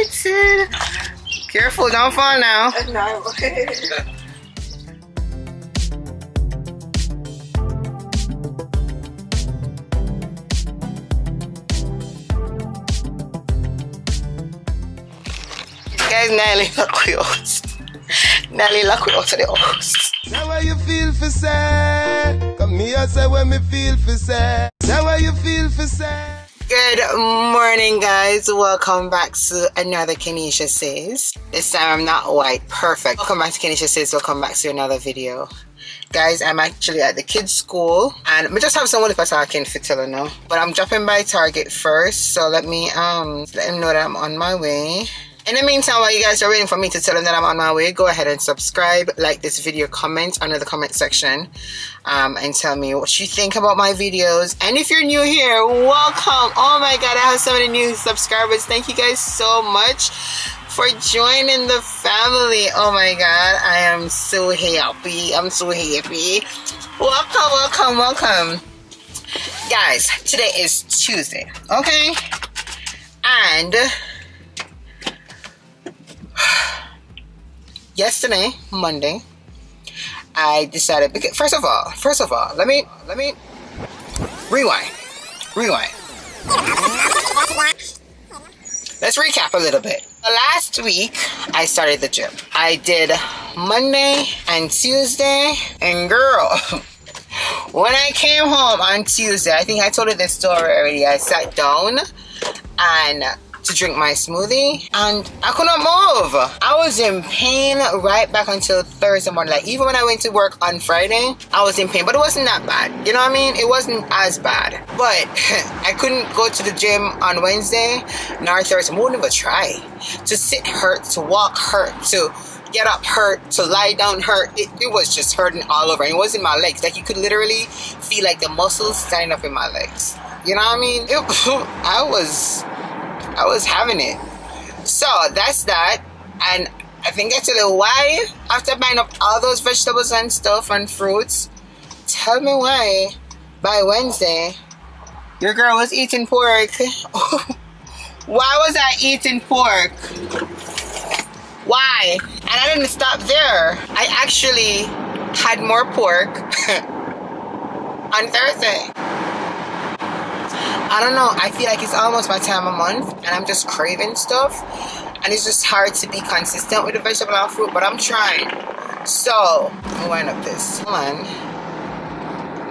excited. Careful, don't fall now. No. Guys, Nelly lock we out. Nelly lock we out of the house. Now how you feel for say? Come here say when me feel for say. Now how you feel for say? Good morning, guys. Welcome back to another KeneishaSays. This time I'm not white. Perfect. Welcome back to KeneishaSays. Welcome back to another video. Guys, I'm actually at the kids' school and we just have someone if I talking for telling now. But I'm dropping by Target first, so let me let them know that I'm on my way. In the meantime, while you guys are waiting for me to tell them that I'm on my way, go ahead and subscribe, like this video, comment under the comment section, and tell me what you think about my videos. And if you're new here, welcome. Oh my god, I have so many new subscribers. Thank you guys so much for joining the family. Oh my god, I am so happy. I'm so happy. Welcome, welcome, welcome. Guys, today is Tuesday, okay? And yesterday, Monday, I decided, because first of all, let me rewind. Let's recap a little bit. Last week, I started the gym. I did Monday and Tuesday, and girl, when I came home on Tuesday, I think I told you this story already. I sat down and to drink my smoothie and I couldn't move. I was in pain right back until Thursday morning. Like even when I went to work on Friday, I was in pain, but it wasn't that bad. You know what I mean? It wasn't as bad. But I couldn't go to the gym on Wednesday nor Thursday. I wouldn't even try. To sit hurt, to walk hurt, to get up hurt, to lie down hurt. It was just hurting all over. And it wasn't my legs. Like you could literally feel like the muscles standing up in my legs. You know what I mean? I was having it. So that's that. And I think I tell you why, after buying up all those vegetables and stuff and fruits, tell me why by Wednesday your girl was eating pork. Why was I eating pork? Why? And I didn't stop there. I actually had more pork on Thursday. I don't know, I feel like it's almost my time of month and I'm just craving stuff and it's just hard to be consistent with the vegetable and fruit, but I'm trying. So, let me wind up this. Hold on.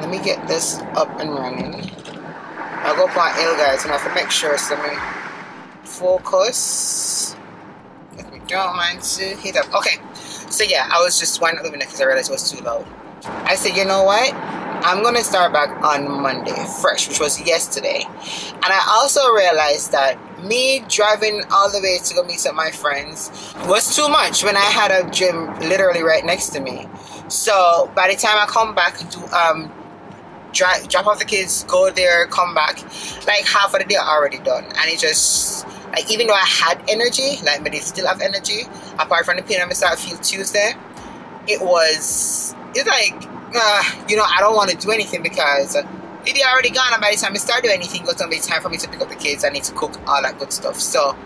Let me get this up and running. I'll go upon L, guys, and I have to make sure so me focus. If we don't mind to hit up. Okay, so yeah, I was just winding up the window because I realized it was too loud. I said, you know what? I'm going to start back on Monday, fresh, which was yesterday. And I also realized that me driving all the way to go meet up my friends was too much when I had a gym literally right next to me. So by the time I come back, drop off the kids, go there, come back, like half of the day already done. And it just, like even though I had energy, like but I still have energy, apart from the pain I started to feel Tuesday, it's like, you know, I don't want to do anything because the day already gone, and by the time I start doing anything, it's going to be time for me to pick up the kids. I need to cook, all that good stuff. So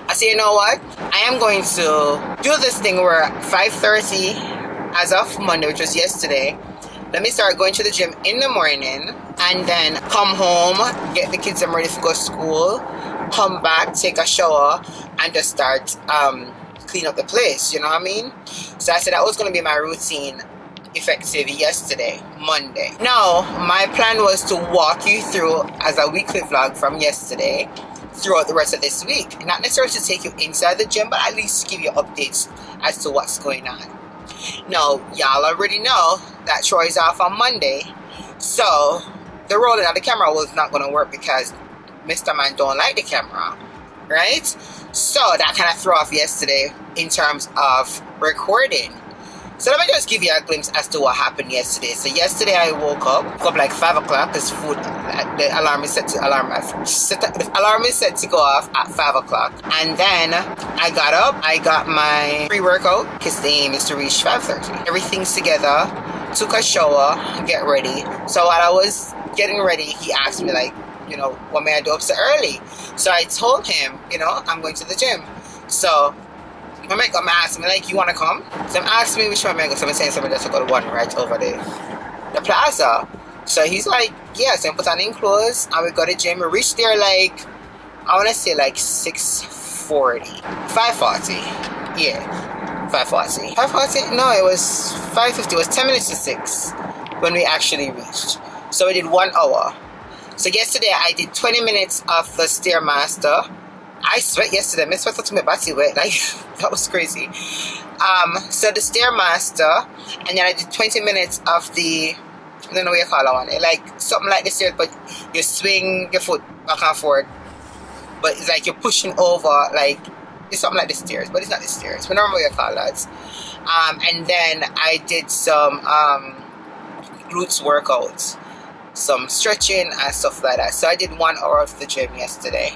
I say, you know what? I am going to do this thing where 5:30 as of Monday, which was yesterday, let me start going to the gym in the morning and then come home, get the kids ready to go to school, come back, take a shower, and just start clean up the place. You know what I mean? So I said that was going to be my routine effective yesterday, Monday. Now, my plan was to walk you through as a weekly vlog from yesterday throughout the rest of this week. Not necessarily to take you inside the gym, but at least give you updates as to what's going on. Now, y'all already know that Troy's off on Monday, so the rolling of the camera was not going to work because Mr. Man don't like the camera, right? So that kind of threw off yesterday in terms of recording. So let me just give you a glimpse as to what happened yesterday. So yesterday I woke up like 5 o'clock because food, the alarm is set to go off at 5 o'clock. And then I got up, I got my pre-workout because the aim is to reach 5:30. Everything's together, took a shower, get ready. So while I was getting ready, he asked me like, you know, what may I do up so early? So I told him, you know, I'm going to the gym. So my mate got asked me, like, you want to come? So I'm asking me which one I go. So I'm saying somebody that's got one right over there, the plaza. So he's like, yeah. So I put on in clothes and we got to the gym. We reached there like, I want to say like 6:40, 5:40. Yeah, 5:40. 5:40? No, it was 5:50. It was 10 minutes to 6 when we actually reached. So we did 1 hour. So yesterday I did 20 minutes of the Stairmaster. I sweat yesterday. I sweat to my body wet. Like, that was crazy. So the Stairmaster, and then I did 20 minutes of the, I don't know what you call that one. Like something like the stairs, but you swing your foot back and forth. But it's like you're pushing over, like it's something like the stairs, but it's not the stairs. But I don't know what you call that. And then I did some glutes workouts, some stretching and stuff like that. So I did 1 hour of the gym yesterday.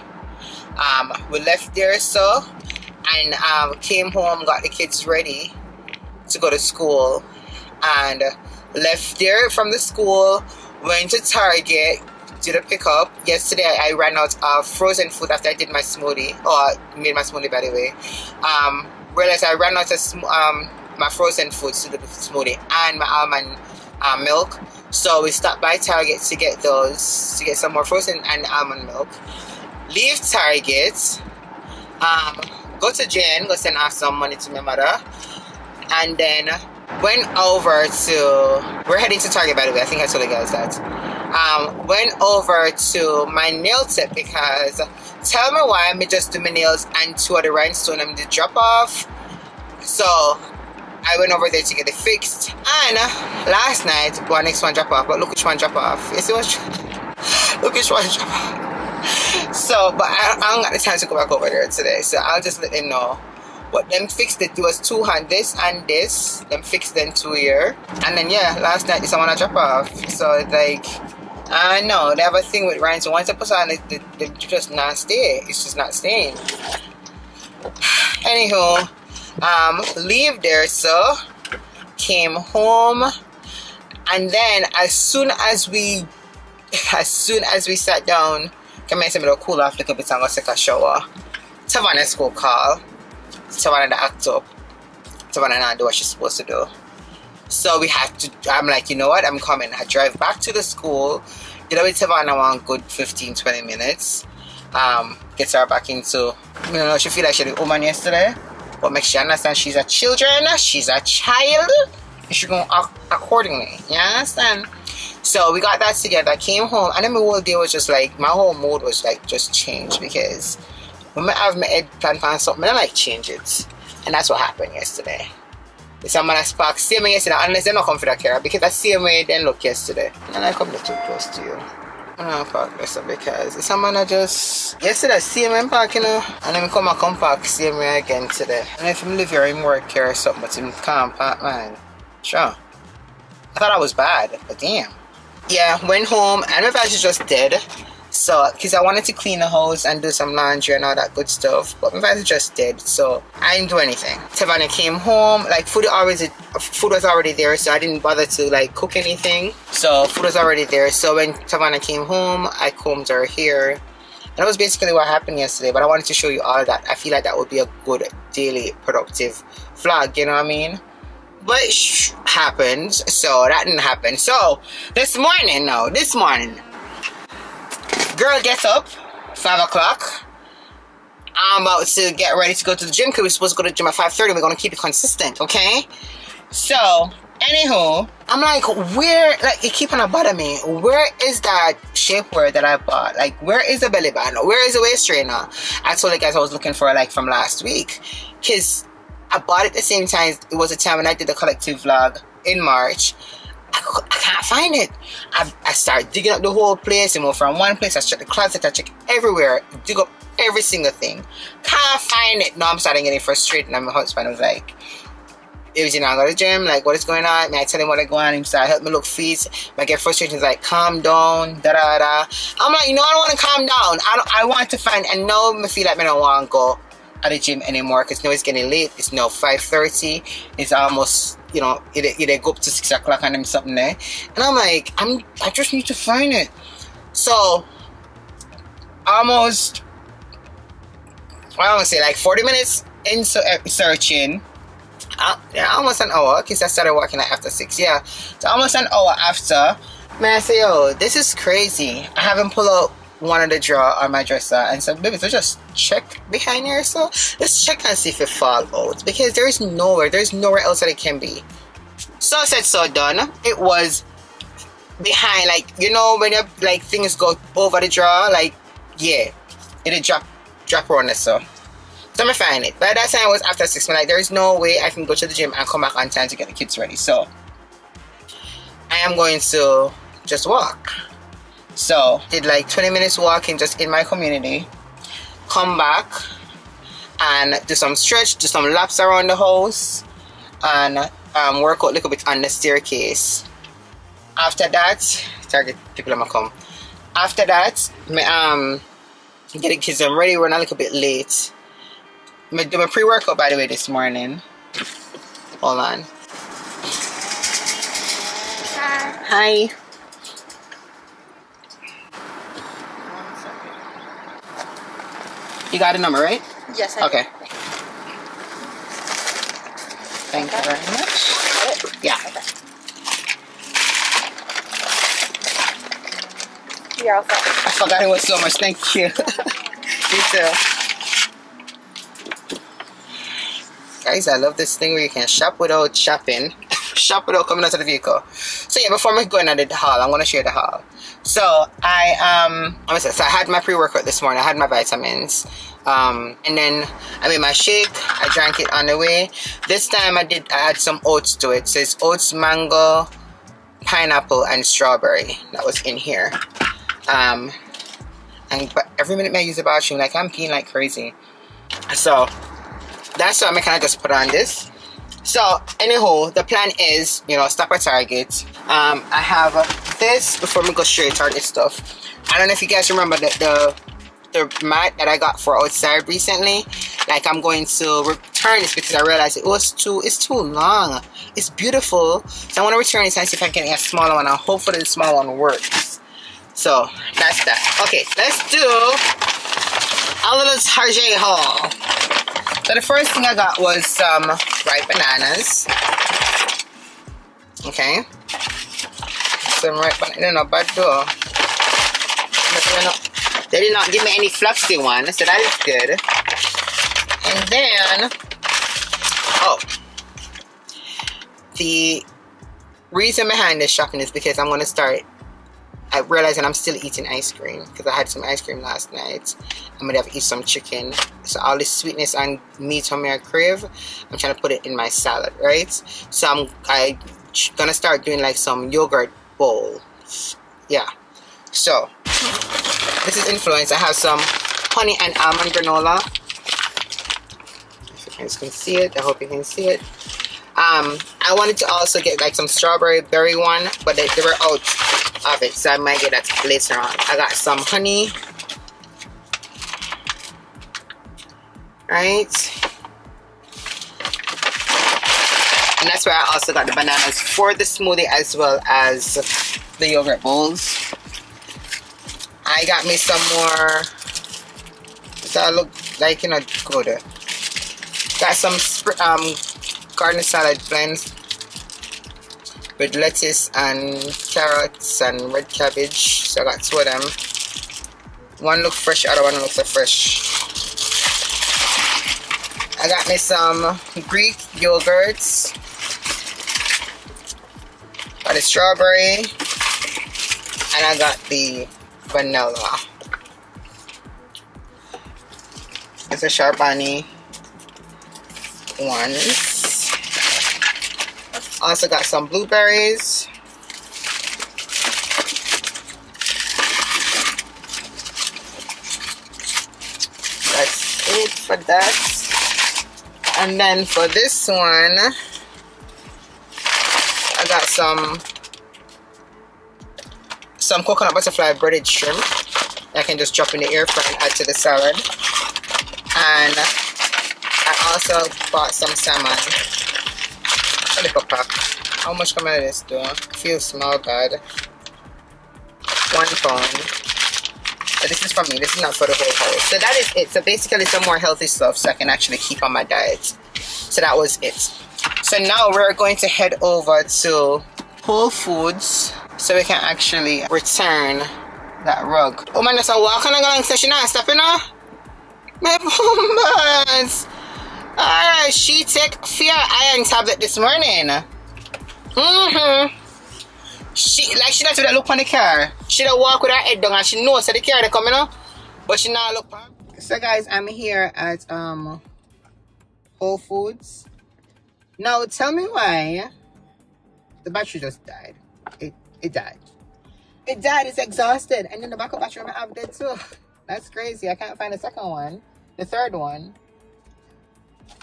We left there and came home, got the kids ready to go to school, and left there from the school, went to Target, did a pickup. Yesterday I ran out of frozen food after I did my smoothie, made my smoothie by the way. Realized I ran out of my frozen foods to do the smoothie and my almond milk. So we stopped by Target to get those, to get some more frozen and almond milk. Leave Target, go to Jen, go send off some money to my mother, and then went over to, we're heading to Target by the way, I think I told you guys that. Went over to my nail tip because, tell me why I just do my nails and 2 of the rhinestone and the drop off. So I went over there to get it fixed, and last night, well, next one drop off, but look which one drop off. You see what? Look which one drop off. So, but I don't got the time to go back over there today, so I'll just let them know what them fixed. It was 2 hand this and this, them fixed them 2 year, and then yeah, last night this I want to drop off. So it's like, I know they have a thing with rhinestone. Once I put on it, they just not stay. It's just not staying. Anywho, leave there. So came home, and then as soon as we sat down, come here, to cool off a little bit and go take a shower. Savannah school call. Savannah to act up. Savannah not do what she's supposed to do. So we had to, I'm like, you know what, I'm coming. I drive back to the school. You know, with Savannah one good 15-20 minutes. Gets her back into, you know, she feel like she did woman yesterday. But make sure she understand she's a children. She's a child. And she's going to act accordingly. You understand? So we got that together. I came home, and then my whole day was just like, my whole mood was like just changed, because when I have my head plan for something, I like change it. And that's what happened yesterday. Someone has sparked same way yesterday, unless they're not come for that care, because the same way they look yesterday. And I come a little close to you. I'm not park this because someone I just yesterday same way park, you know, and then come park same way again today. And if I'm live here in work here or something, but in can't park, man. Sure. I thought I was bad, but damn. Yeah, went home and my battery just dead. So, because I wanted to clean the house and do some laundry and all that good stuff, but my battery just dead, so I didn't do anything. Savannah came home, like food was already there, so I didn't bother to like cook anything. So food was already there. So when Savannah came home, I combed her hair, and that was basically what happened yesterday. But I wanted to show you all that. I feel like that would be a good daily productive vlog, you know what I mean? But it happened, so that didn't happen. So this morning, girl gets up 5 o'clock. I'm about to get ready to go to the gym because we're supposed to go to the gym at 5:30. We're gonna keep it consistent, okay? So anywho, I'm like, where, like, it keep on bothering me, where is that shapewear that I bought? Like, where is the belly band? Where is the waist trainer? I told you guys I was looking for it like from last week, because I bought it at the same time. It was a time when I did the collective vlog in March. I can't find it. I started digging up the whole place. I moved from one place. I checked the closet. I checked everywhere. Dig up every single thing. Can't find it. Now I'm starting getting frustrated. And my husband was like, "Everything I go to the gym. Like, what is going on?" I tell him what I go on. He started help me look feet. I get frustrated. He's like, "Calm down." Da da da. I'm like, you know, I don't want to calm down. I want to find. And now I feel like I don't want to go at the gym anymore, because now it's getting late. It's now 5:30. It's almost, you know, it go up to 6 o'clock and them something there. And I'm like, I just need to find it. So almost, I want to say like 40 minutes into searching. Yeah, almost an hour, because I started working like after 6. Yeah, so almost an hour after. Man, I say, oh, this is crazy. I haven't pulled out one of the drawer on my dresser and said, baby, so just check behind here. So let's check and see if it fall out, because there's nowhere else that it can be. So I said, so done. It was behind, like, you know, when you, like, things go over the drawer, like, yeah, it'll drop around there. So I'm gonna find it. By that time it was after 6. I'm like, there's no way I can go to the gym and come back on time to get the kids ready. So I am going to just walk. So did like 20 minutes walking just in my community, come back and do some stretch, do some laps around the house, and work out a little bit on the staircase. After that, target people gonna come. After that, get the kids ready. We're a little bit late. I do my pre-workout, by the way, this morning. Hold on. Hi. You got a number, right? Yes, I okay. do. Thank you very much. Yeah. Okay. You're all set. I forgot it was so much. Thank you. You too. Guys, I love this thing where you can shop without shopping. Shop without coming out of the vehicle. So yeah, before I go into the haul, I'm going to share the haul. So I had my pre-workout this morning. I had my vitamins. And then I made my shake. I drank it on the way. This time I add some oats to it. So it's oats, mango, pineapple, and strawberry. That was in here. But every minute I use the bathroom, like I'm peeing like crazy. So that's why I'm kind of just put on this. So anyhow, the plan is, you know, stop at Target. I have this before we go straight Target stuff. I don't know if you guys remember the mat that I got for outside recently. Like, I'm going to return this because I realized it's too long. It's beautiful, so I want to return it and see if I can get a smaller one, and hopefully the small one works. So that's that. Okay, let's do a little Target haul. So the first thing I got was some ripe bananas. Okay. Some ripe bananas. They're not bad though. They did not give me any fluffy one, so that is good. And then, the reason behind this shopping is because I'm going to start, I realized that I'm still eating ice cream because I had some ice cream last night. I'm going to have to eat some chicken. So all this sweetness and meat on my crave, I'm trying to put it in my salad, right? So I'm going to start doing like some yogurt bowls. Yeah. So this is influence. I have some honey and almond granola. If you guys can see it, I hope you can see it. I wanted to also get like some strawberry berry one, but they were out of it, so I might get that later on. I got some honey, right? And that's where I also got the bananas for the smoothie as well as the yogurt bowls. I got me some more, so I look like, you know, good. Got some garden salad blends with lettuce and carrots and red cabbage. So I got 2 of them. One look fresh, the other one looks so fresh. I got me some Greek yogurts. Got the strawberry. And I got the vanilla. It's a Charbonne ones. Also got some blueberries. That's it for that. And then for this one, I got some coconut butterfly breaded shrimp. I can just drop in the air fryer and add to the salad. And I also bought some salmon. A little pack. How much come out of this though? Feels small bad. £1. So this is for me. This is not for the whole house. So that is it. So basically some more healthy stuff so I can actually keep on my diet. So that was it. So now we're going to head over to Whole Foods so we can actually return that rug. Oh man, that's a walk and I go so she not stopping now. My bombas. Alright, she take fear iron tablet this morning. She not to look on the car. She don't walk with her head down and she knows that the car they coming up, but she not look on. So guys, I'm here at Whole Foods. Now tell me why the battery just died. It died. It died, it's exhausted. And then the backup battery I have dead too. That's crazy. I can't find the second one. The third one.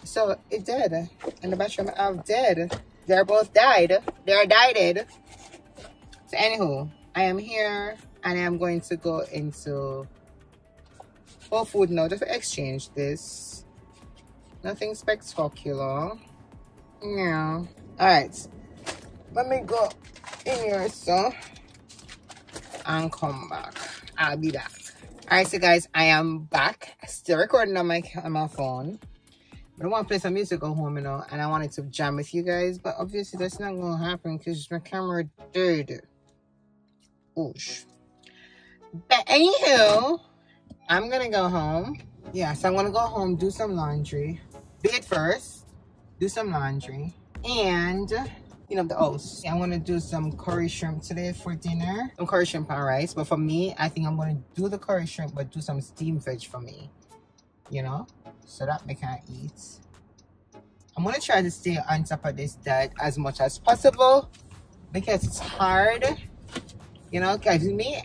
So it dead. And the battery I have dead. They're both died. They're died. So anywho, I am here and I am going to go into Whole Food now just to exchange this. Nothing spectacular. Yeah. Alright. Let me go in here so and come back. I'll be back. Alright, so guys, I am back. Still recording on my phone. But I want to play some music at home, you know, and I wanted to jam with you guys, but obviously that's not going to happen because my camera dead. Oosh. But anywho, I'm going to go home. Yeah, so I'm going to go home, do some laundry. Bathe first, do some laundry, and clean up the house. I'm going to do some curry shrimp today for dinner. Some curry shrimp and rice, but for me, I think I'm going to do the curry shrimp, but do some steamed veg for me, you know? So that I can eat. I'm gonna try to stay on top of this diet as much as possible because it's hard, you know. Guys, me,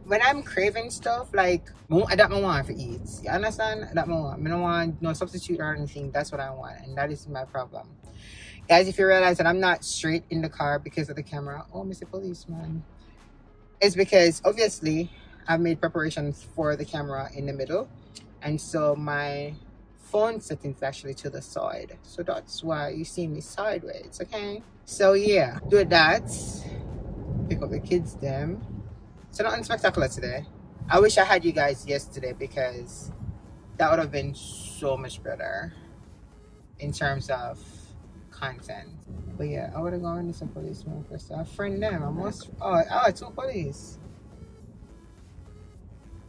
when I'm craving stuff like that, I want to eat. You understand? That I want. I don't want no substitute or anything. That's what I want, and that is my problem, guys. If you realize that I'm not straight in the car because of the camera, oh, Mr. Policeman, it's because obviously I've made preparations for the camera in the middle, and so my phone settings actually to the side, so that's why you see me sideways. Okay, so yeah, do that, pick up the kids them. So nothing spectacular today. I wish I had you guys yesterday because that would have been so much better in terms of content. But yeah, I would have gone to some policemen first. I friend them. I must. Oh, 2 police.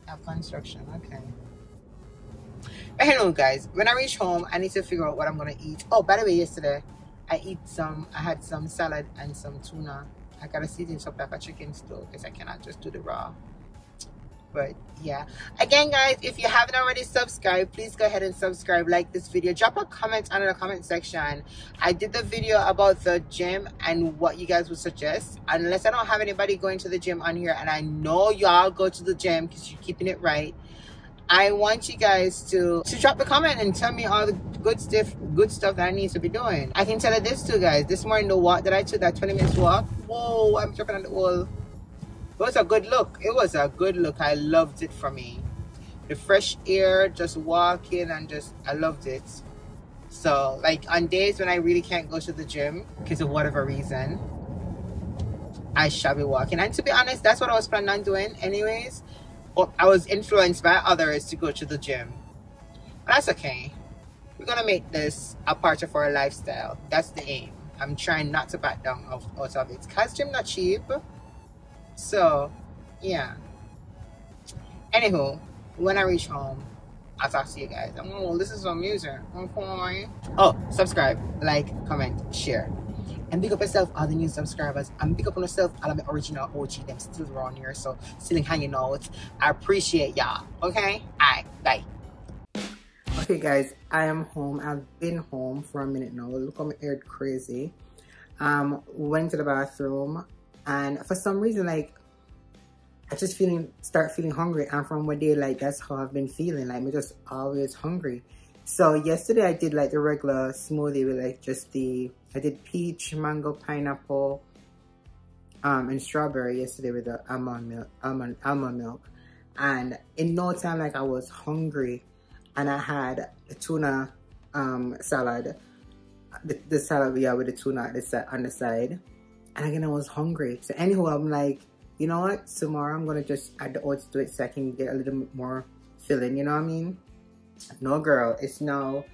Have construction. Okay. But hello guys, when I reach home I need to figure out what I'm gonna eat. Oh, by the way, yesterday I had some salad and some tuna. I gotta season it up like a chicken stew because I cannot just do the raw. But yeah, again guys, if you haven't already subscribed, please go ahead and subscribe, like this video, drop a comment under the comment section. I did the video about the gym and what you guys would suggest, unless I don't have anybody going to the gym on here, and I know y'all go to the gym because you're keeping it right. I want you guys to drop the comment and tell me all the good stuff that I need to be doing. I can tell you this too, guys. This morning, the walk that I took, that 20 minutes walk, whoa, I'm jumping on the wall. It was a good look. It was a good look. I loved it for me. The fresh air, just walking, and I loved it. So, like, on days when I really can't go to the gym because of whatever reason, I shall be walking. And to be honest, that's what I was planning on doing anyways. I was influenced by others to go to the gym. But that's okay. We're gonna make this a part of our lifestyle. That's the aim. I'm trying not to back down out of it because gym not cheap. So yeah. Anywho, when I reach home, I'll talk to you guys. Oh, this is some music. Okay. Oh, subscribe, like, comment, share. And big up yourself, all the new subscribers. And big up on yourself, all of my original OG, them still around here, so still hanging out. I appreciate y'all. Okay? Alright, bye. Okay guys, I am home. I've been home for a minute now. Look how my hair crazy. Went to the bathroom, and for some reason, like, I just start feeling hungry, and from one day, like, that's how I've been feeling. Like, I'm just always hungry. So yesterday I did like the regular smoothie with like I did peach, mango, pineapple, and strawberry yesterday with the almond milk. And in no time, like, I was hungry, and I had the tuna salad, the salad, yeah, with the tuna on the side. And again, I was hungry. So anyhow, I'm like, you know what? Tomorrow I'm gonna just add the oats to it so I can get a little bit more filling, you know what I mean? No, girl, it's now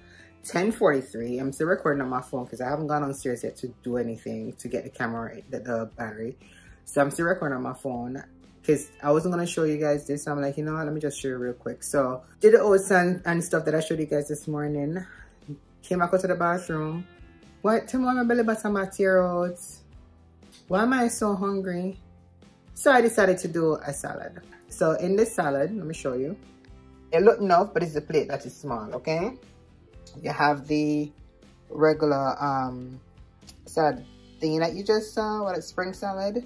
10:43. I'm still recording on my phone because I haven't gone downstairs yet to do anything to get the camera, the battery. So I'm still recording on my phone because I wasn't gonna show you guys this. So I'm like, you know what? Let me just show you real quick. So did the oats and stuff that I showed you guys this morning. Came back out to the bathroom. What? Tell me why my belly button my tear out. Why am I so hungry? So I decided to do a salad. So in this salad, let me show you. It looked enough, but it's the plate that is small, okay? You have the regular salad thing that you just saw, what is spring salad?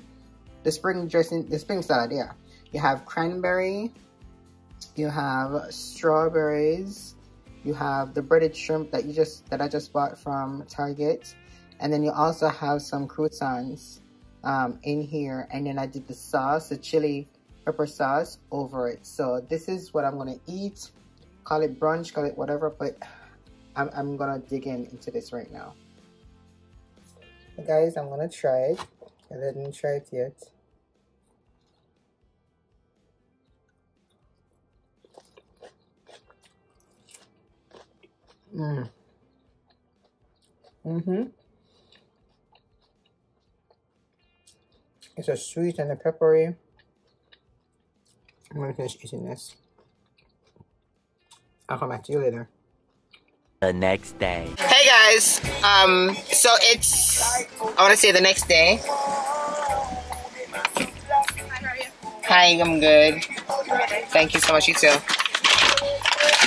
The spring dressing, the spring salad, yeah. You have cranberry, you have strawberries, you have the breaded shrimp that I just bought from Target, and then you also have some croutons in here, and then I did the sauce, the chili pepper sauce over it. So this is what I'm gonna eat. Call it brunch, call it whatever, but I'm gonna dig into this right now. Guys, I'm gonna try it. I didn't try it yet. It's a sweet and a peppery. I'm gonna finish eating this. I'll come back to you later. The next day. Hey guys, so it's, I want to say the next day. Hi, I'm good. Thank you so much, you too.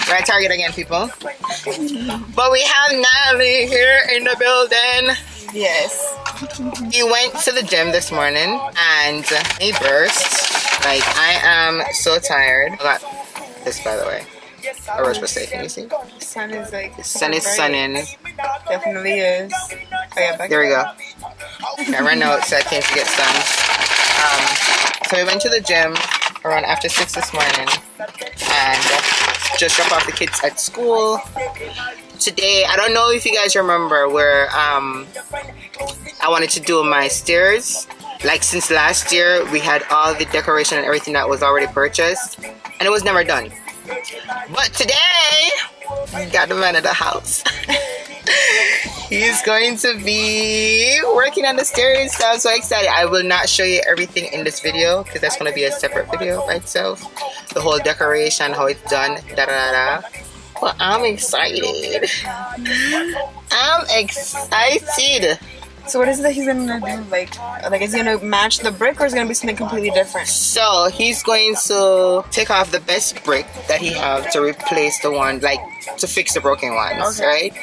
We're at Target again, people. But we have Natalie here in the building. Yes. He went to the gym this morning and he burst. Like, I am so tired. I got this, by the way. A rose mistake, can you see? The sun is like... The sun is sunning. Definitely is. Oh, yeah, back there we go. I ran out, so I came to get some. So we went to the gym around after 6 this morning and just dropped off the kids at school. Today, I don't know if you guys remember where I wanted to do my stairs. Like, since last year, we had all the decoration and everything that was already purchased, and it was never done. But today, we got the man of the house. He's going to be working on the stairs, so I'm so excited. I will not show you everything in this video because that's going to be a separate video by itself. The whole decoration, how it's done, da-da-da-da. But I'm excited. I'm excited. So what is it that he's gonna do? Like is he gonna match the brick, or is it gonna be something completely different? So he's going to take off the best brick that he has to replace the one, like to fix the broken ones, okay, right?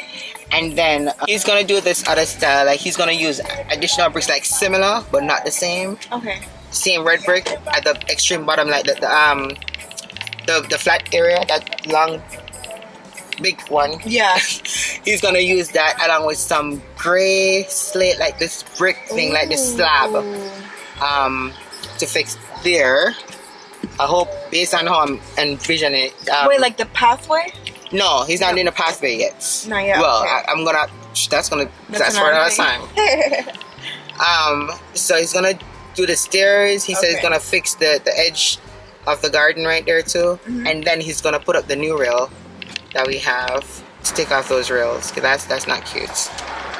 And then he's gonna do this other style. Like, he's gonna use additional bricks, like similar but not the same. Okay. Same red brick at the extreme bottom, like the flat area, that long big one. Yeah. He's gonna use that along with some gray slate, like this brick thing, like this slab, to fix there. I hope, based on how I'm envisioning it. Wait, like the pathway? No, he's not doing the pathway yet. Not yet. Well, okay. I'm gonna. That's for another time. So he's gonna do the stairs. He said he's gonna fix the edge of the garden right there too, and then he's gonna put up the new rail that we have to take off those rails, because that's not cute.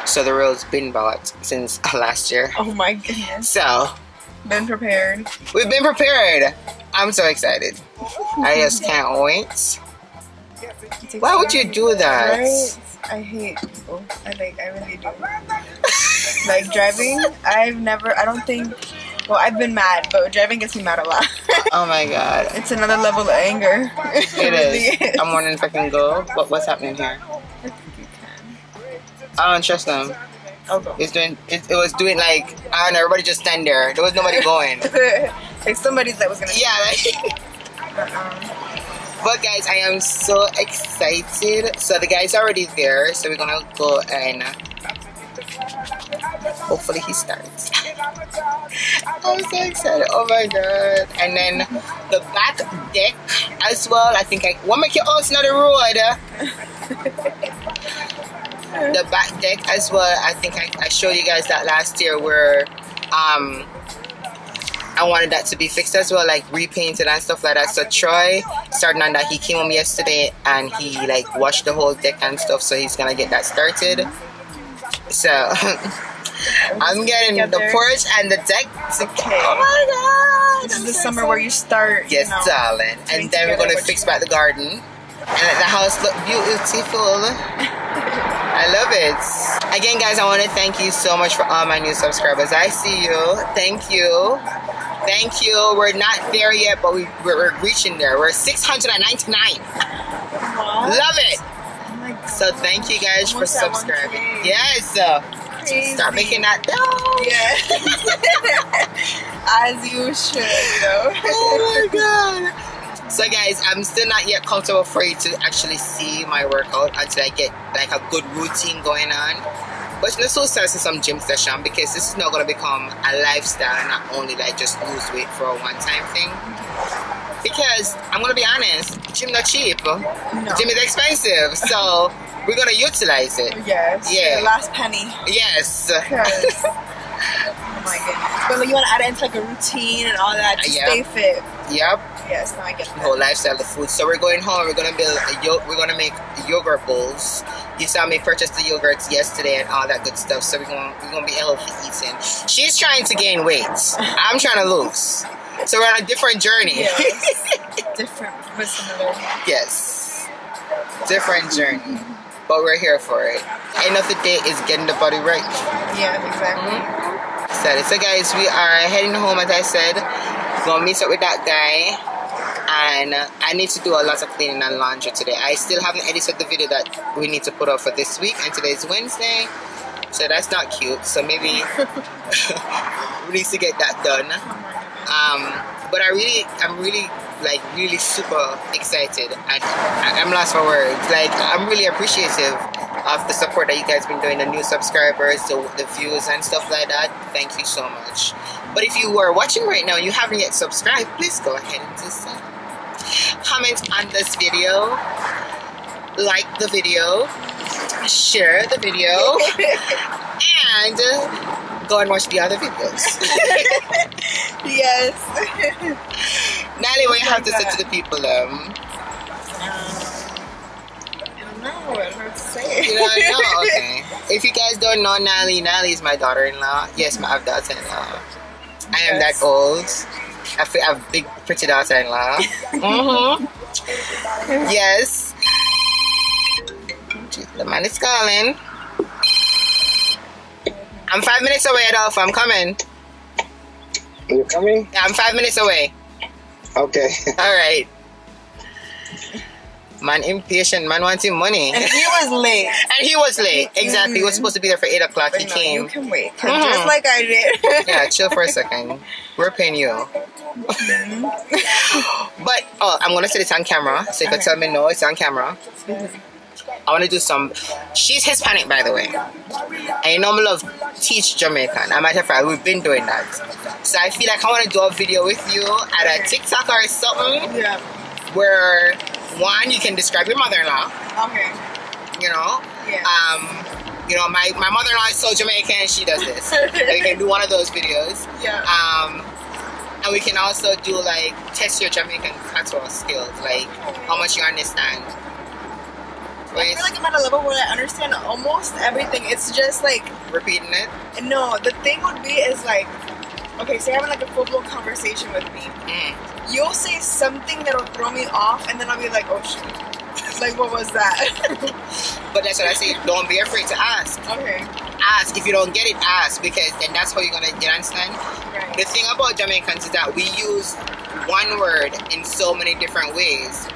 So the rail's been bought since last year. Oh my goodness. So been prepared. We've been prepared. I'm so excited. I just can't wait. Why would you do that? Right? I hate people. I really do. Like driving, I don't think, well, I've been mad, but driving gets me mad a lot. Oh my god. It's another level of anger. It is. I'm wondering if I can go. What's happening here? I think you can. I don't trust them. Okay. It was doing like, I don't know, everybody just stand there. There was nobody going. Like somebody that was gonna. Yeah, like. But guys, I am so excited. So the guy's already there, so we're gonna go and hopefully he starts. I'm so excited. Oh my god. And then the back deck as well. I think I want to make your house not a road. The back deck as well. I think I showed you guys that last year where I wanted that to be fixed as well, like repainted and stuff like that. So Troy, starting on that, he came home yesterday and he like washed the whole deck and stuff. So he's gonna get that started. So I'm getting the porch and the deck. Okay. Oh my god! This is the summer where you start. Yes, you know, darling. And then we're gonna fix back the garden and let the house look beautiful. I love it. Again, guys, I want to thank you so much for all my new subscribers. I see you. Thank you. Thank you. We're not there yet, but we're reaching there. We're 699. Love it. Oh, so thank you guys for subscribing. Yes. Crazy. Start making that dough. Yeah. As you should, though. Oh my god. So guys, I'm still not yet comfortable for you to actually see my workout until I get like a good routine going on. But let's also start with some gym session because this is not going to become a lifestyle, not only like just lose weight for a one-time thing. Because I'm going to be honest, gym not cheap. No. Gym is expensive, so we're going to utilize it. Yes. Yeah. The last penny. Yes. Yes. Oh my goodness. But like, you want to add it into like a routine and all that to stay fit. Yep. Yes, no, I get that. The whole lifestyle of food. So we're going home. We're gonna build we're gonna make yogurt bowls. You saw me purchase the yogurts yesterday and all that good stuff. So we're gonna be healthy eating. She's trying to gain weight. I'm trying to lose. So we're on a different journey. Yes. Different but similar. Yes. Different journey. But we're here for it. End of the day is getting the body right. Yeah, exactly. So guys, we are heading home, as I said. Gonna meet up with that guy. And I need to do a lot of cleaning and laundry today. I still haven't edited the video that we need to put up for this week, and today's Wednesday, so that's not cute. So maybe we need to get that done. But I'm really super excited. I'm lost for words. Like, I'm really appreciative of the support that you guys been doing, the new subscribers, the views and stuff like that. Thank you so much. But if you are watching right now and you haven't yet subscribed, please go ahead and do so. Comment on this video, like the video, share the video, and go and watch the other videos. Yes. Natalie, what you have to say to the people? I don't know. It's hard to say. You don't know? Okay. If you guys don't know Natalie is my daughter-in-law. Yes, I have daughter-in-law. I am that old. I have a big, pretty daughter-in-law. Yes. The man is calling. I'm 5 minutes away, Adolfo. I'm coming. You coming? Yeah, I'm 5 minutes away. Okay. All right. Man impatient, man wanting money. And he was late. And he was late. Exactly. He was supposed to be there for 8 o'clock. He came. You can wait. Just like I did. Yeah, chill for a second. We're paying you. But, I'm going to set it on camera. So you can tell me no, it's on camera. I want to do some. She's Hispanic, by the way. And you know, I love teach Jamaican. As a matter of fact, we've been doing that. So I feel like I want to do a video with you at a TikTok or something. Yeah. Where, one, you can describe your mother-in-law. Okay. You know? Yeah. You know, my mother-in-law is so Jamaican, she does this. And we can do one of those videos. Yeah. And we can also do like test your Jamaican patois skills, like how much you understand. I feel like I'm at a level where I understand almost everything. It's just like Repeating it. No, the thing would be is like, okay, say having like a full-blown conversation with me. You'll say something that'll throw me off, and then I'll be like, oh shit. Like, what was that? But that's what I say. Don't be afraid to ask. Okay. Ask. If you don't get it, ask, because then that's how you're gonna get understand. Right. The thing about Jamaicans is that we use one word in so many different ways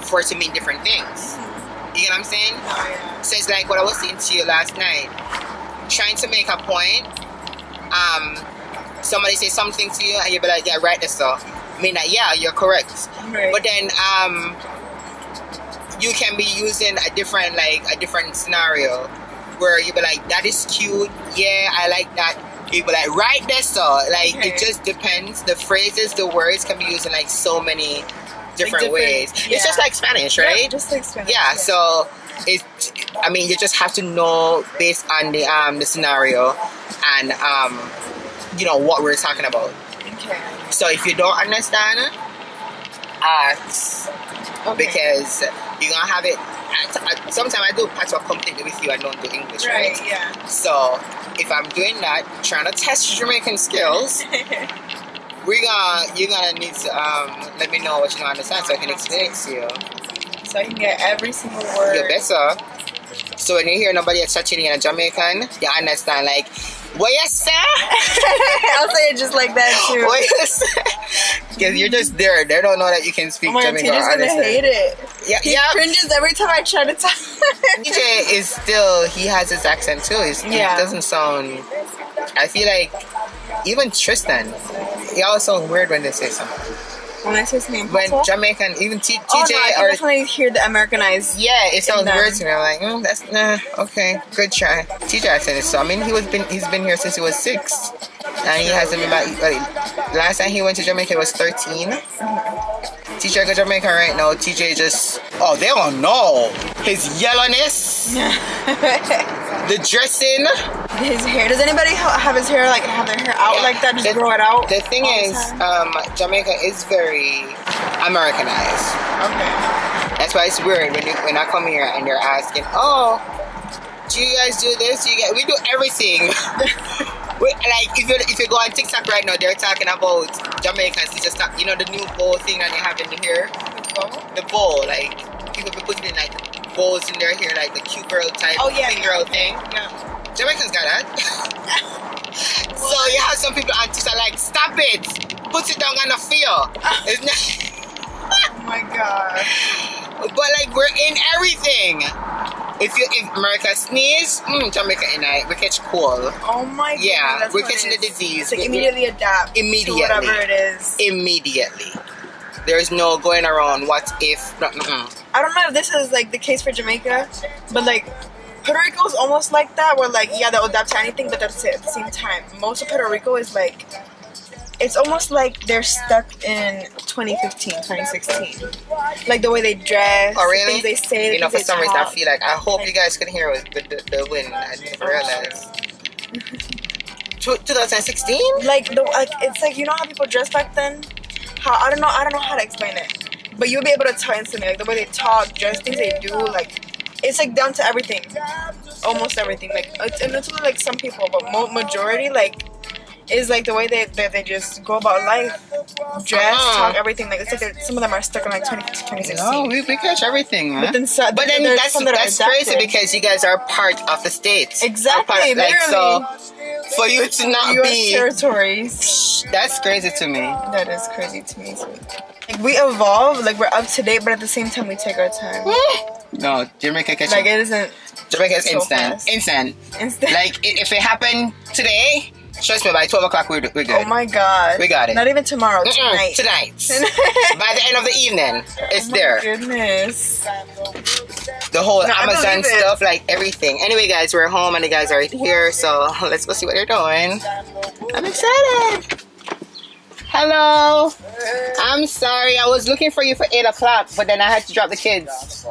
for it to mean different things. You get what I'm saying? Oh, yeah. So it's like what I was saying to you last night. Trying to make a point. Somebody say something to you and you'll be like, yeah, right, that's so. Mean that, yeah, you're correct. Right. But then you can be using a different scenario where you'll be like, that is cute, yeah, I like that. You'll be like, right, that's so. Like, okay. It just depends. The phrases, the words can be used in like so many different ways. Yeah. It's just like Spanish, right? Yeah, just like Spanish. Yeah, so you just have to know based on the scenario and you know what we're talking about. Okay. So if you don't understand, ask. Okay. Because you're gonna have it. Sometimes I do patch up completely with you and don't do English, right? Yeah. So if I'm doing that, trying to test Jamaican skills, you're gonna need to let me know what you don't understand so I can explain it to you. So I can get every single word. You better. So when you hear nobody chatting in a Jamaican, you understand like, what you say? I'll say it just like that too. What you say? Because you're just there. They don't know that you can speak Oh my God, Jamaican. TJ's gonna hate it. Yeah, He cringes every time I try to talk. TJ is still, he has his accent too. He doesn't sound, I feel like, even Tristan, he always sounds weird when they say something. When I say something When Jamaican, even TJ I can definitely hear the Americanized. Yeah, it sounds weird to me. I'm like, that's okay, good try. TJ accent is so. I mean, he's been here since he was 6, and he hasn't been back. Last time he went to Jamaica, he was 13. TJ go to Jamaica right now. TJ just they don't know his yellowness, the dressing, his hair. Does anybody have his hair have their hair out like that? Just grow it out. The thing is, Jamaica is very Americanized. Okay. That's why it's weird when I come here and they're asking, oh, do you guys do this? We do everything. Like if you go on TikTok right now, they're talking about Jamaicans. They just talk, the new bowl thing that they have in here. The bowl, like people be putting in like bowls in their hair, like the cute girl type finger out thing. Yeah. Jamaicans got that. So you have some people on TikTok like, stop it, put it down on the feel. It's not. Oh my God. But like we're in everything. If America sneeze, Jamaica in it, we catch cold. Oh my God. Yeah, we're catching the disease. It's like immediately adapt to whatever it is. Immediately. There's no going around what if. I don't know if this is like the case for Jamaica, but like Puerto Rico is almost like that, where like they'll adapt to anything, but that's it at the same time. Most of Puerto Rico is like, it's almost like they're stuck in 2015, 2016. Like the way they dress, oh, really? the things they say, for some reason I feel like, I hope you guys can hear it with the wind. I didn't realize. 2016? It's like, you know how people dress back then? I don't know how to explain it. But you'll be able to tell instantly, like the way they talk, dress, things they do, like it's like down to everything. Almost everything. Like it's only like some people, but majority like is like the way they just go about life, dress, talk, everything. Like it's like some of them are stuck in like 2016. No, we catch everything, man. But then that's crazy because you guys are part of the states. Exactly. So for you to not US be territories, that's crazy to me. That is crazy to me too. Like we evolve, like we're up to date, but at the same time we take our time. No, Jamaica catch like it isn't. Jamaica is so instant. Like if it happened today, trust me, by 12 o'clock we're good. Oh my God, we got it. Not even tomorrow. Tonight. By the end of the evening, it's there. Goodness. The whole Amazon stuff, like everything. Anyway, guys, we're home and the guys are here, so let's go see what they're doing. I'm excited. Hello. I'm sorry, I was looking for you for 8 o'clock, but then I had to drop the kids.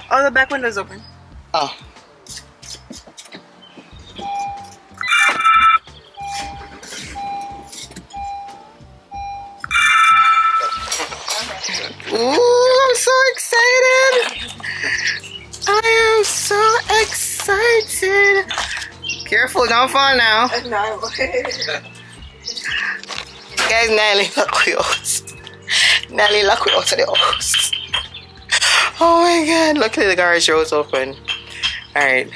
Oh, the back window's open. Oh. Ooh, I'm so excited. I am so excited. Careful, don't fall now. No. Guys, Nelly, look close. Nelly, look close to the house. Oh my God, luckily the garage door is open. Alright.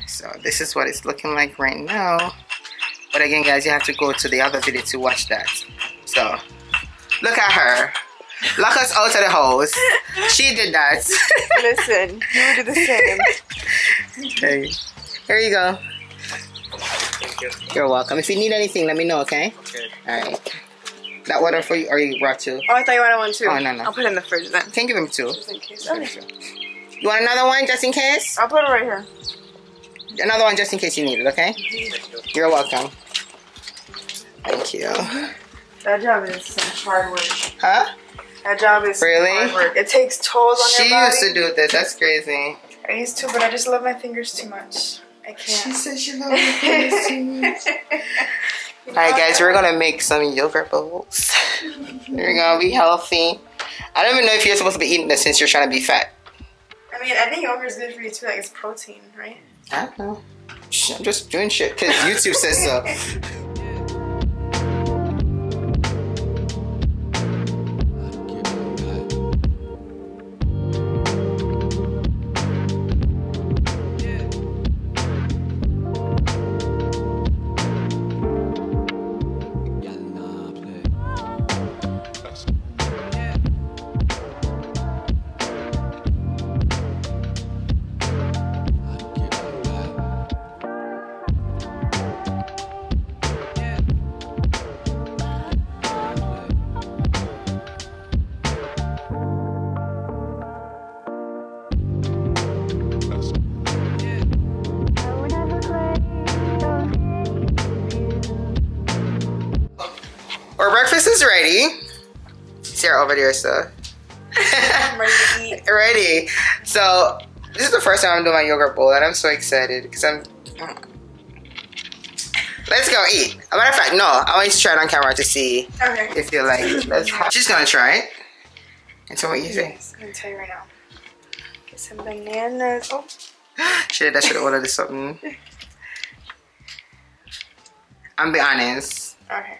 So this is what it's looking like right now. But again, guys, you have to go to the other video to watch that. So, look at her. Lock us out of the house. She did that. Listen, you do the same. Okay. Here you go. You're welcome. If you need anything, let me know, okay? Okay. Alright. That water for you, or you brought two? Oh, I thought you wanted one too. Oh, no. I'll put it in the fridge then. Can give him two. Just in case. Okay. You want another one just in case? I'll put it right here. Another one just in case you need it, okay? You're welcome. Thank you. That job is some hard work. Huh? That job is really hard work. It takes tolls on your body. She used to do this. That's crazy. I used to, but I just love my fingers too much. I can't. She said she loved me. Alright guys, we're gonna make some yogurt bowls. We're gonna be healthy. I don't even know if you're supposed to be eating this since you're trying to be fat. I mean, I think yogurt is good for you too. Like, it's protein, right? I don't know. I'm just doing shit because YouTube says so. Our breakfast is ready. Sarah over there, so. I'm ready to eat. Ready. So, this is the first time I'm doing my yogurt bowl, and I'm so excited because I'm. Let's go eat. As a matter of fact, no, I want you to try it on camera to see if you like it. She's gonna try it. And so, what you think? Yes, I'm gonna tell you right now. Get some bananas. Oh. Shit, I should have ordered something. I'm be honest. Okay.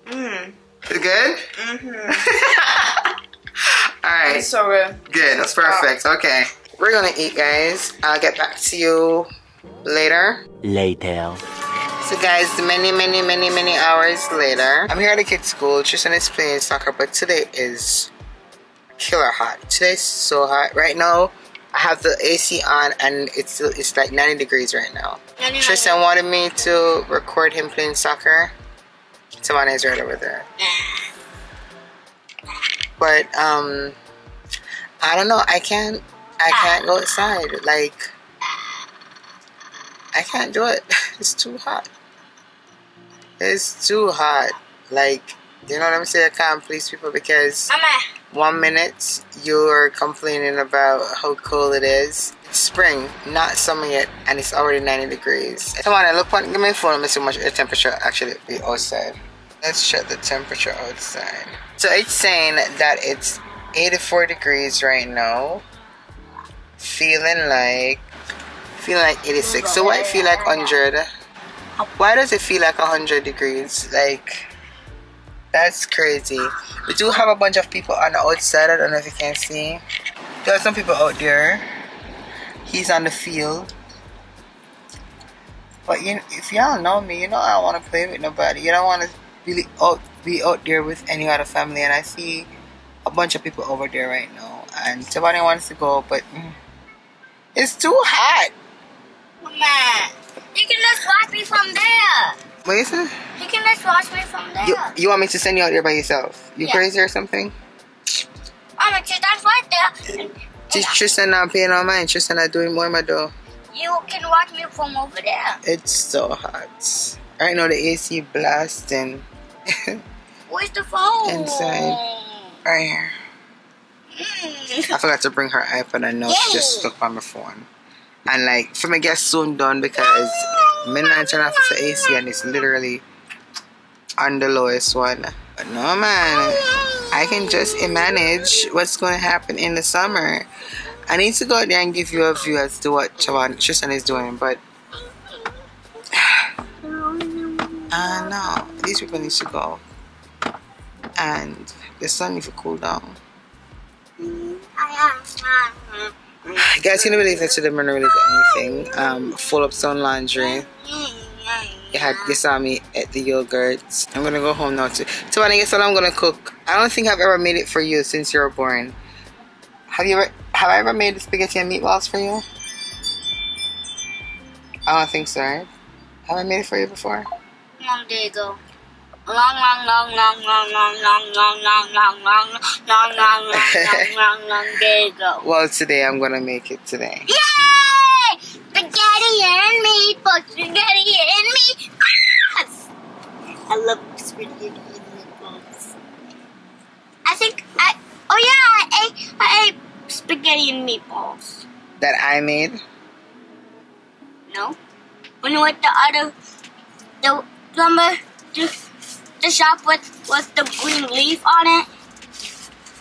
Mmm. Is it good? Mm-hmm. Alright. It's so good. Good, that's perfect. Okay. We're gonna eat, guys. I'll get back to you later. Later. So guys, many hours later. I'm here at the kids' school. Tristan is playing soccer, but today is killer hot. Today's so hot. Right now, I have the AC on and it's like 90 degrees right now. Tristan wanted me to record him playing soccer. Savannah is right over there. But I don't know, I can't go outside. Like, I can't do it. It's too hot. It's too hot. Like, you know what I'm saying? I can't please people because 1 minute you're complaining about how cold it is. It's spring, not summer yet, and it's already 90 degrees. Come on, look, give me a phone. Let me see how much the temperature actually be outside. Let's check the temperature outside. So it's saying that it's 84 degrees right now. Feeling like 86. So why it feel like 100? Why does it feel like 100 degrees? Like, that's crazy. We do have a bunch of people on the outside. I don't know if you can see. There are some people out there. He's on the field. But you, if y'all know me, you know I don't want to play with nobody. You don't want to really be out there with any other family. And I see a bunch of people over there right now. And somebody wants to go, but it's too hot. Mama, you can just watch me from there. What is it? You can just watch me from there. You want me to send you out there by yourself? You crazy or something? Mama, that's right there. Tristan not paying no mind. Tristan not doing more my door. You can watch me from over there. It's so hot. Right now the AC blasting. Where's the phone? Inside. Right here. I forgot to bring her iPad. I know she just stuck on my phone. And like, for me get soon done because midnight turn off the AC and it's literally on the lowest one. But no man, I can just manage what's going to happen in the summer. I need to go out there and give you a view as to what Tristan is doing, but I know these people need to go and the sun needs to cool down. Guys, can you believe that today I'm not really do anything? Full up some laundry. You saw me at the yogurt. I'm gonna go home now too. So when I guess what I'm gonna cook. I don't think I've ever made it for you since you were born. Have I ever made spaghetti and meatballs for you? I don't think so, right? Have I made it for you before? Long day ago. Long day ago. Well, today I'm gonna make it today. Yay! Spaghetti and meatballs. Spaghetti and meatballs. I love spaghetti and meatballs. I ate spaghetti and meatballs. That I made? No. When you went the remember the shop with the green leaf on it?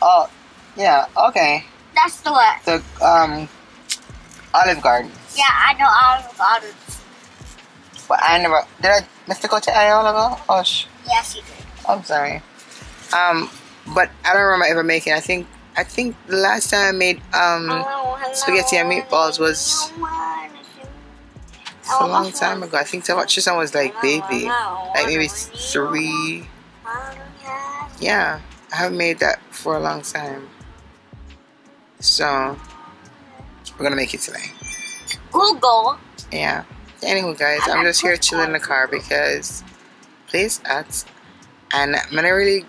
Oh, yeah, okay. That's the what? The Olive Garden. Yeah, I know Olive Garden. But I never did. I Mr. Coach Olive? Oh, Yes, you did. I'm sorry. But I don't remember ever making. I think the last time I made spaghetti and meatballs was a long time ago. I think Tristan was like baby, like maybe 3. Yeah, I haven't made that for a long time. So we're gonna make it today. Google. Yeah. Anywho, guys, I'm just here chilling in the car because place at, and I'm gonna really,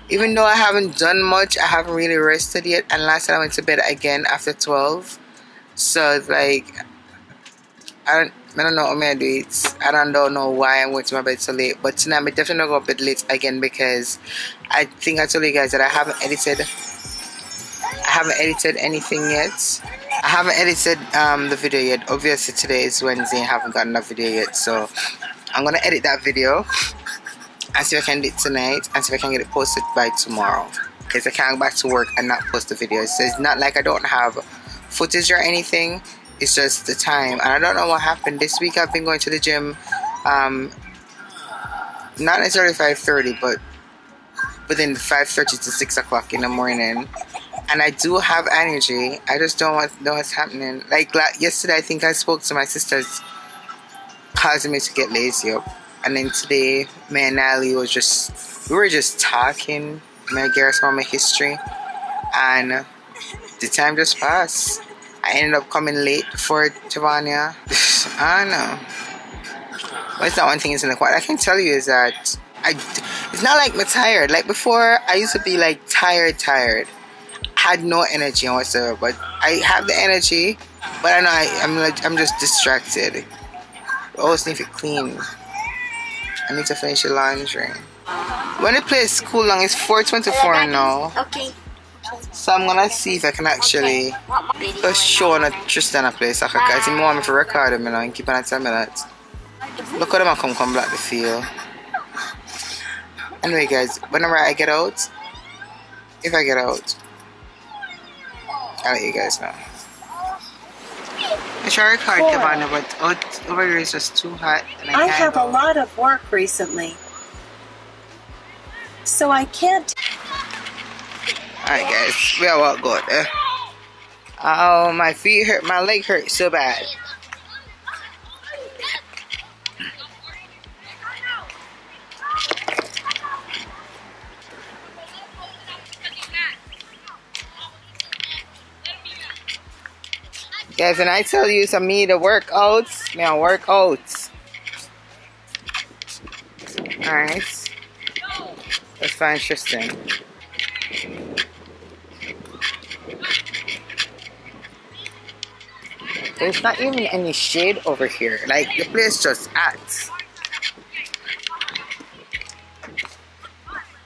even though I haven't done much, I haven't really rested yet. And last night I went to bed again after 12. So it's like I don't know what I'm do it. I don't know why I'm going to my bed so late. But tonight I'm definitely gonna go to bed late again because I think I told you guys that I haven't edited anything yet. I haven't edited the video yet. Obviously today is Wednesday and I haven't gotten that video yet. So I'm gonna edit that video and see if I can do it tonight and see if I can get it posted by tomorrow. Because I can't go back to work and not post the video. So it's not like I don't have footage or anything. It's just the time. And I don't know what happened. This week I've been going to the gym. Not necessarily 5:30, but within 5:30 to 6 o'clock in the morning. And I do have energy. I just don't know what's happening. Like yesterday, I think I spoke to my sisters, causing me to get lazy up. And then today, me and Natalie we were just talking. I gave her some of my history, and the time just passed. I ended up coming late for Tavania. I don't know. But it's not one thing is in the quiet. I can tell you is that it's not like I'm tired. Like before, I used to be like tired. Had no energy whatsoever, but I have the energy, but I know I'm just distracted. I always need to clean. I need to finish the laundry. When the place cool long, it's 4:24 now. Okay. So I'm gonna see if I can actually just show Tristan a place. Because he want me to record him and keep on 10 minutes. Look at them come black the field. Anyway guys, whenever I get out, if I get out, I'll let you guys know. I try to record Tavana, but over here is just too hot. And I have a lot of work recently, so I can't. Alright guys, we are all good. Oh, my feet hurt, my leg hurt so bad. Guys, and I tell you some me to work outs, me I work outs. Alright. Let's find Tristan. There's not even any shade over here. Like the place just acts.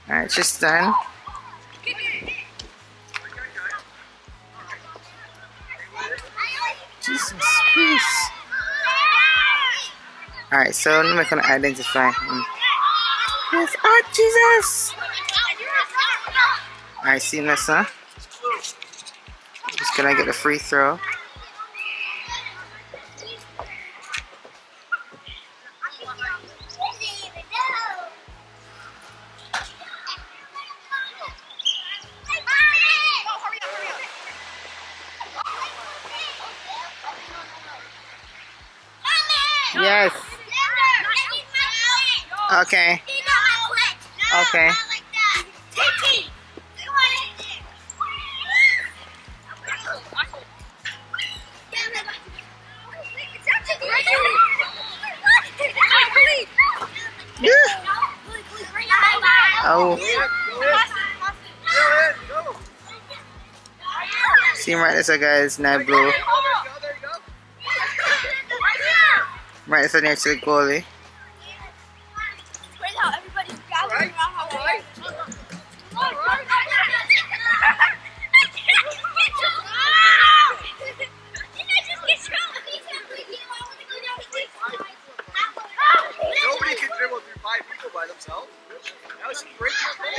Alright, Tristan. Jesus Christ. Alright, so I'm not gonna identify him. Yes, oh Jesus! Alright, see Nessa. Just gonna get a free throw. Yes. Okay. Okay. Oh. See him right there, guys. Night blue. Right there next to the goalie. 5 people by themselves. That was some great control.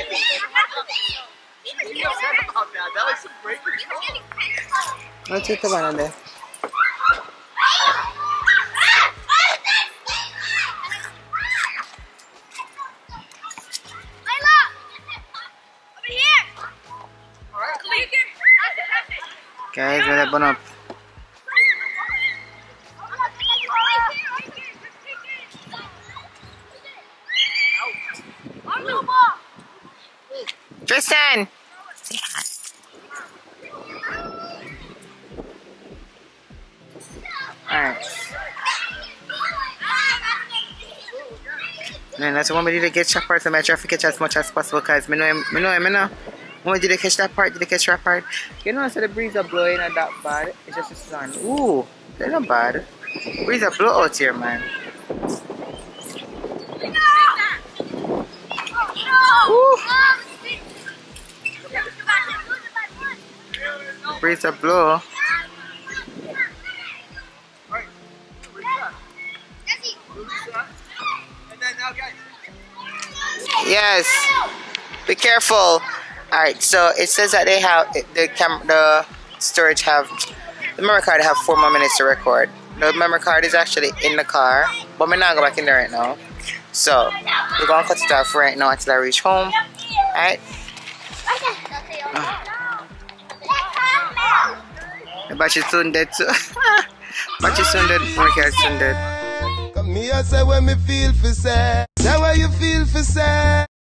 You upset about that. That was some great control. Let's take the one on there. Guys, we're gonna burn up. Tristan! Alright. Man, that's one way to get your part, so I try to catch as much as possible because I know. When did they catch that part? Did they catch that part? You know, so the breeze are blowing not that bad. It's just the sun. Ooh, they're not bad. Breeze are blow out here, man. Ooh. Breeze are blow. Yes. Be careful. Alright, so it says that they have the storage have the memory card have 4 more minutes to record. The memory card is actually in the car, but we're not going back in there right now. So we're gonna cut it off right now until I reach home. Alright. The battery's soon dead too. Battery's soon dead, memory card's soon dead. Come here, say when me feel for say. Say what you feel for say.